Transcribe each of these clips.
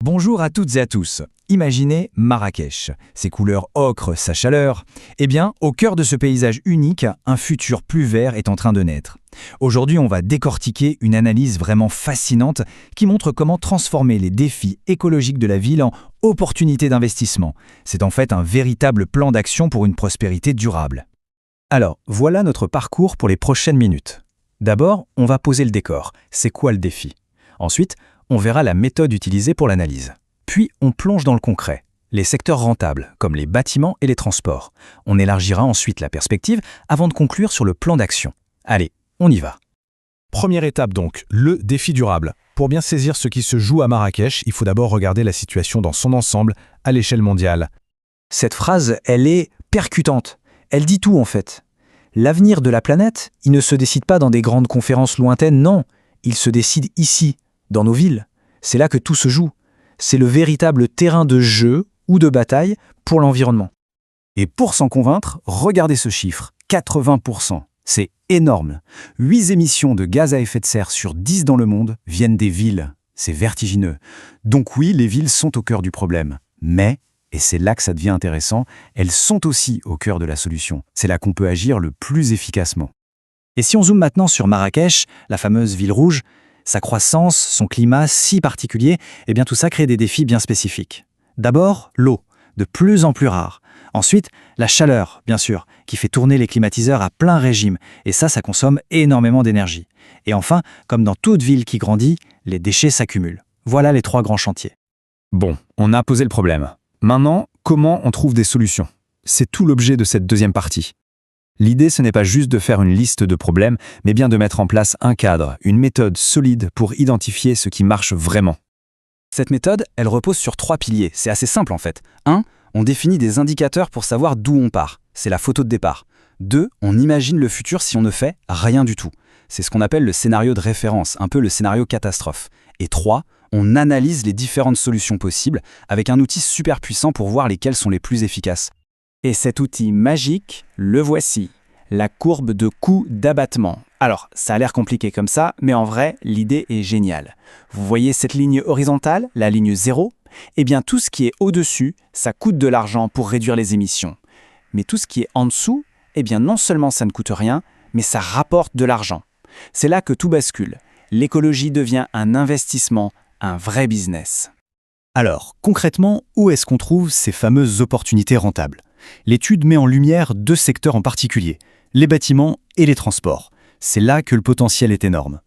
Bonjour à toutes et à tous. Imaginez Marrakech, ses couleurs ocre, sa chaleur. Eh bien, au cœur de ce paysage unique, un futur plus vert est en train de naître. Aujourd'hui, on va décortiquer une analyse vraiment fascinante qui montre comment transformer les défis écologiques de la ville en opportunités d'investissement. C'est en fait un véritable plan d'action pour une prospérité durable. Alors, voilà notre parcours pour les prochaines minutes. D'abord, on va poser le décor. C'est quoi le défi? Ensuite, on verra la méthode utilisée pour l'analyse. Puis, on plonge dans le concret, les secteurs rentables, comme les bâtiments et les transports. On élargira ensuite la perspective avant de conclure sur le plan d'action. Allez, on y va. Première étape donc, le défi durable. Pour bien saisir ce qui se joue à Marrakech, il faut d'abord regarder la situation dans son ensemble, à l'échelle mondiale. Cette phrase, elle est percutante. Elle dit tout en fait. L'avenir de la planète, il ne se décide pas dans des grandes conférences lointaines, non. Il se décide ici, dans nos villes. C'est là que tout se joue. C'est le véritable terrain de jeu ou de bataille pour l'environnement. Et pour s'en convaincre, regardez ce chiffre, 80%. C'est énorme. 8 émissions de gaz à effet de serre sur 10 dans le monde viennent des villes. C'est vertigineux. Donc oui, les villes sont au cœur du problème. Mais, et c'est là que ça devient intéressant, elles sont aussi au cœur de la solution. C'est là qu'on peut agir le plus efficacement. Et si on zoome maintenant sur Marrakech, la fameuse ville rouge, sa croissance, son climat si particulier, eh bien tout ça crée des défis bien spécifiques. D'abord, l'eau, de plus en plus rare. Ensuite, la chaleur, bien sûr, qui fait tourner les climatiseurs à plein régime, et ça consomme énormément d'énergie. Et enfin, comme dans toute ville qui grandit, les déchets s'accumulent. Voilà les 3 grands chantiers. Bon, on a posé le problème. Maintenant, comment on trouve des solutions? C'est tout l'objet de cette deuxième partie. L'idée, ce n'est pas juste de faire une liste de problèmes, mais bien de mettre en place un cadre, une méthode solide pour identifier ce qui marche vraiment. Cette méthode, elle repose sur 3 piliers. C'est assez simple en fait. 1. On définit des indicateurs pour savoir d'où on part. C'est la photo de départ. 2. On imagine le futur si on ne fait rien du tout. C'est ce qu'on appelle le scénario de référence, un peu le scénario catastrophe. Et 3. On analyse les différentes solutions possibles avec un outil super puissant pour voir lesquelles sont les plus efficaces. Et cet outil magique, le voici, la courbe de coût d'abattement. Alors, ça a l'air compliqué comme ça, mais en vrai, l'idée est géniale. Vous voyez cette ligne horizontale, la ligne 0? Eh bien, tout ce qui est au-dessus, ça coûte de l'argent pour réduire les émissions. Mais tout ce qui est en dessous, eh bien, non seulement ça ne coûte rien, mais ça rapporte de l'argent. C'est là que tout bascule. L'écologie devient un investissement, un vrai business. Alors, concrètement, où est-ce qu'on trouve ces fameuses opportunités rentables? L'étude met en lumière 2 secteurs en particulier, les bâtiments et les transports. C'est là que le potentiel est énorme.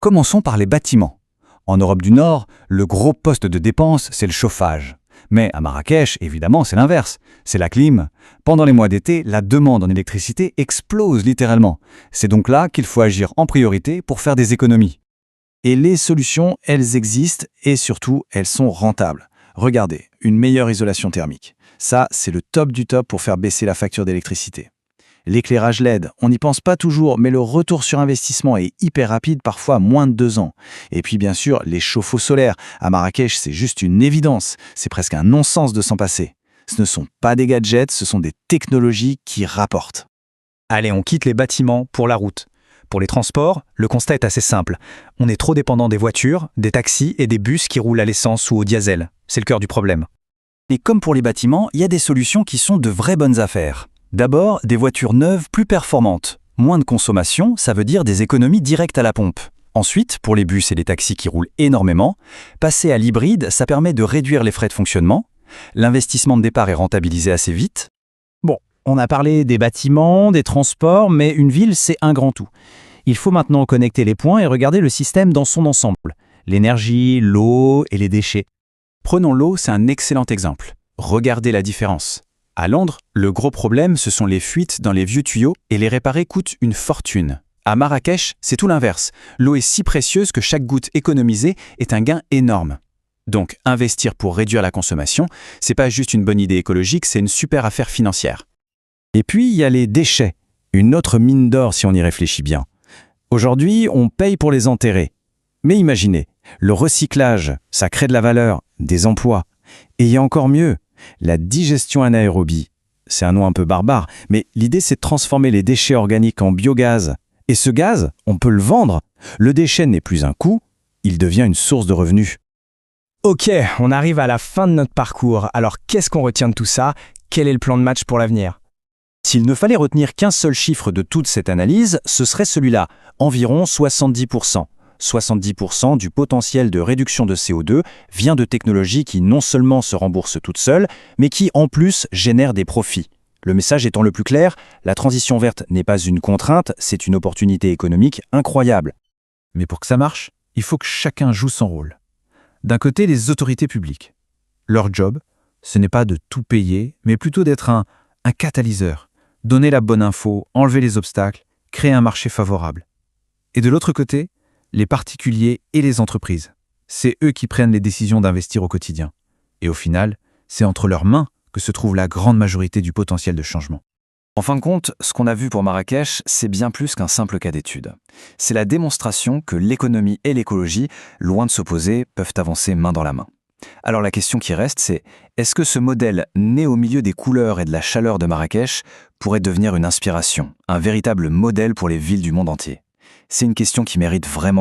Commençons par les bâtiments. En Europe du Nord, le gros poste de dépense, c'est le chauffage. Mais à Marrakech, évidemment, c'est l'inverse. C'est la clim. Pendant les mois d'été, la demande en électricité explose littéralement. C'est donc là qu'il faut agir en priorité pour faire des économies. Et les solutions, elles existent et surtout, elles sont rentables. Regardez, une meilleure isolation thermique. Ça, c'est le top du top pour faire baisser la facture d'électricité. L'éclairage LED, on n'y pense pas toujours, mais le retour sur investissement est hyper rapide, parfois moins de 2 ans. Et puis bien sûr, les chauffe-eau solaires. À Marrakech, c'est juste une évidence. C'est presque un non-sens de s'en passer. Ce ne sont pas des gadgets, ce sont des technologies qui rapportent. Allez, on quitte les bâtiments pour la route. Pour les transports, le constat est assez simple. On est trop dépendant des voitures, des taxis et des bus qui roulent à l'essence ou au diesel. C'est le cœur du problème. Et comme pour les bâtiments, il y a des solutions qui sont de vraies bonnes affaires. D'abord, des voitures neuves plus performantes. Moins de consommation, ça veut dire des économies directes à la pompe. Ensuite, pour les bus et les taxis qui roulent énormément, passer à l'hybride, ça permet de réduire les frais de fonctionnement. L'investissement de départ est rentabilisé assez vite. Bon, on a parlé des bâtiments, des transports, mais une ville, c'est un grand tout. Il faut maintenant connecter les points et regarder le système dans son ensemble. L'énergie, l'eau et les déchets. Prenons l'eau, c'est un excellent exemple. Regardez la différence. À Londres, le gros problème, ce sont les fuites dans les vieux tuyaux et les réparer coûte une fortune. À Marrakech, c'est tout l'inverse. L'eau est si précieuse que chaque goutte économisée est un gain énorme. Donc, investir pour réduire la consommation, c'est pas juste une bonne idée écologique, c'est une super affaire financière. Et puis, il y a les déchets. Une autre mine d'or si on y réfléchit bien. Aujourd'hui, on paye pour les enterrer. Mais imaginez, le recyclage, ça crée de la valeur, des emplois. Et il y a encore mieux, la digestion anaérobie. C'est un nom un peu barbare, mais l'idée c'est de transformer les déchets organiques en biogaz. Et ce gaz, on peut le vendre. Le déchet n'est plus un coût, il devient une source de revenus. Ok, on arrive à la fin de notre parcours. Alors qu'est-ce qu'on retient de tout ça? Quel est le plan de match pour l'avenir? S'il ne fallait retenir qu'un seul chiffre de toute cette analyse, ce serait celui-là, environ 70%. 70% du potentiel de réduction de CO2 vient de technologies qui non seulement se remboursent toutes seules, mais qui en plus génèrent des profits. Le message étant le plus clair, la transition verte n'est pas une contrainte, c'est une opportunité économique incroyable. Mais pour que ça marche, il faut que chacun joue son rôle. D'un côté, les autorités publiques. Leur job, ce n'est pas de tout payer, mais plutôt d'être un catalyseur. Donner la bonne info, enlever les obstacles, créer un marché favorable. Et de l'autre côté, les particuliers et les entreprises. C'est eux qui prennent les décisions d'investir au quotidien. Et au final, c'est entre leurs mains que se trouve la grande majorité du potentiel de changement. En fin de compte, ce qu'on a vu pour Marrakech, c'est bien plus qu'un simple cas d'étude. C'est la démonstration que l'économie et l'écologie, loin de s'opposer, peuvent avancer main dans la main. Alors la question qui reste, c'est est-ce que ce modèle, né au milieu des couleurs et de la chaleur de Marrakech, pourrait devenir une inspiration, un véritable modèle pour les villes du monde entier? C'est une question qui mérite vraiment